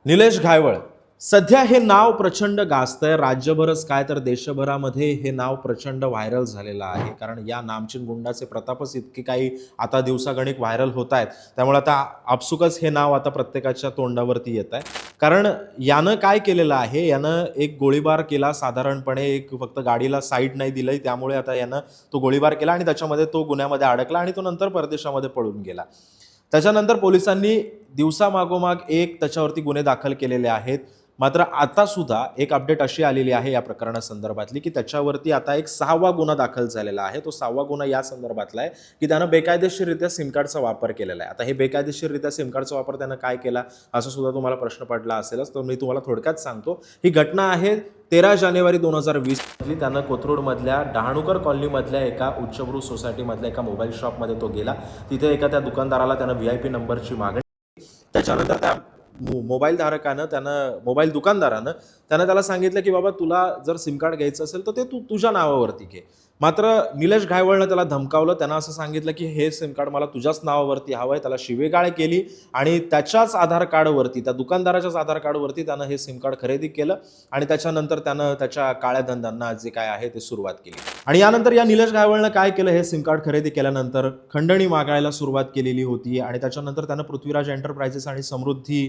निलेश घायवळ सध्या हे नाव प्रचंड गाजतंय. राज्यभरच काय तर देशभरामध्ये हे नाव प्रचंड व्हायरल झालेलं आहे. कारण या नामचिन गुंडाचे प्रतापच इतके काही आता दिवसागणिक व्हायरल होत आहेत. त्यामुळे आता आपसुकच हे नाव आता प्रत्येकाच्या तोंडावरती येत आहे. कारण यानं काय केलेलं आहे, यानं एक गोळीबार केला. साधारणपणे एक फक्त गाडीला साईड नाही दिली, त्यामुळे आता यानं तो गोळीबार केला आणि त्याच्यामध्ये तो गुन्ह्यामध्ये अडकला आणि तो नंतर परदेशामध्ये पळून गेला. त्याच्यानंतर पोलिसांनी दिवसामागोमाग एक त्याच्यावरती गुन्हे दाखल केलेले आहेत. मात्र आता सुद्धा एक अपडेट अशी आलेली आहे या प्रकरणासंदर्भातली, की त्याच्यावरती आता एक 6वा गुन्हा दाखल झालेला आहे. तो 6वा गुन्हा या संदर्भातला आहे, की त्यानं बेकायदेशीररित्या सिम कार्डचा वापर केलेला आहे. आता हे बेकायदेशीररित्या सिम कार्डचा वापर त्यानं काय केला, असं सुद्धा तुम्हाला प्रश्न पडला असेलच. तर मी तुम्हाला थोडक्यात सांगतो. ही घटना आहे 13 जानेवारी 2020 मधली. त्यानं कोथरूडमधल्या डहाणूकर कॉलनीमधल्या एका उच्चभ्रू सोसायटीमधल्या एका मोबाईल शॉपमध्ये तो गेला. तिथे एका त्या दुकानदाराला त्यानं VIP नंबरची मागणी. त्याच्यानंतर त्या मोबाईल दुकानदारानं त्याला सांगितलं, की बाबा तुला जर सिम कार्ड घ्यायचं असेल तर ते तू तुझ्या नावावरती घे. मात्र निलेश घायवळनं त्याला धमकावलं. त्यानं असं सांगितलं, की हे सिम कार्ड मला तुझ्याच नावावरती हवं आहे. त्याला शिवीगाळ केली आणि त्याच्याच आधार कार्डवरती, त्या दुकानदाराच्याच आधार कार्डवरती त्यानं हे सिम कार्ड खरेदी केलं आणि त्याच्यानंतर त्यानं त्याच्या काळ्या धंद्यांना जे काय आहे ते सुरुवात केली. आणि यानंतर या निलेश घायवळनं काय केलं, हे सिम कार्ड खरेदी केल्यानंतर खंडणी मागायला सुरुवात केलेली होती आणि त्याच्यानंतर त्यानं पृथ्वीराज एंटरप्राइजेस आणि समृद्धी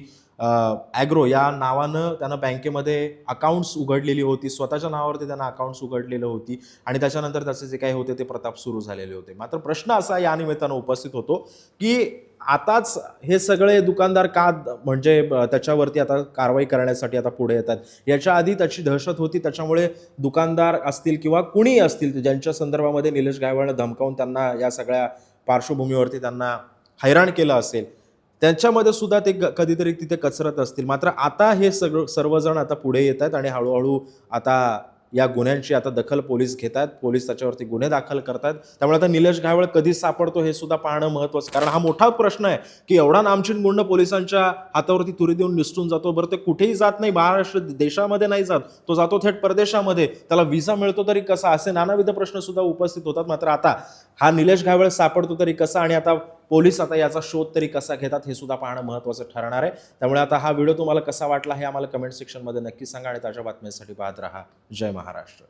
ॲग्रो या नावानं त्यानं बँकेमध्ये अकाउंट्स उघडलेली होती. स्वतःच्या नावावरती त्यानं अकाउंट्स उघडलेलं होती आणि त्याच्यानंतर त्याचे जे काही होते ते प्रताप सुरू झालेले होते. मात्र प्रश्न असा या निमित्तानं उपस्थित होतो, की आताच हे सगळे दुकानदार का म्हणजे त्याच्यावरती आता कारवाई करण्यासाठी आता पुढे येतात. याच्या आधी त्याची दहशत होती. त्याच्यामुळे दुकानदार असतील किंवा कुणीही असतील ज्यांच्या संदर्भामध्ये निलेश घायवळनं धमकावून त्यांना या सगळ्या पार्श्वभूमीवरती त्यांना हैराण केलं असेल, त्यांच्यामध्ये सुद्धा ते कधीतरी तिथे कचरत असतील. मात्र आता हे सर्वजण आता पुढे येत आहेत आणि हळूहळू आता या गुन्ह्यांची आता दखल पोलीस घेत आहेत. पोलीस त्याच्यावरती गुन्हे दाखल करतात. त्यामुळे आता निलेश घायवळ कधी सापडतो हे सुद्धा पाहणं महत्त्वाचं. कारण हा मोठा प्रश्न आहे, की एवढा नामचिन गुंड पोलिसांच्या हातावरती तुरी देऊन निसटून जातो. बरं, ते कुठेही जात नाही, महाराष्ट्र देशामध्ये नाही जात, तो जातो थेट परदेशामध्ये. त्याला व्हिसा मिळतो तरी कसा, असे नानाविध प्रश्न सुद्धा उपस्थित होतात. मात्र आता हा निलेश घायवळ सापडतो तरी कसा आणि आता पोलीस आता याचा शोध तरी कसा घेतात हे सुद्धा पाहणं महत्त्वाचं ठरणार आहे. त्यामुळे आता हा व्हिडिओ तुम्हाला कसा वाटला हे आम्हाला कमेंट सेक्शनमध्ये नक्की सांगा आणि ताज्या बातम्यांसाठी पाहत राहा. जय महाराष्ट्र.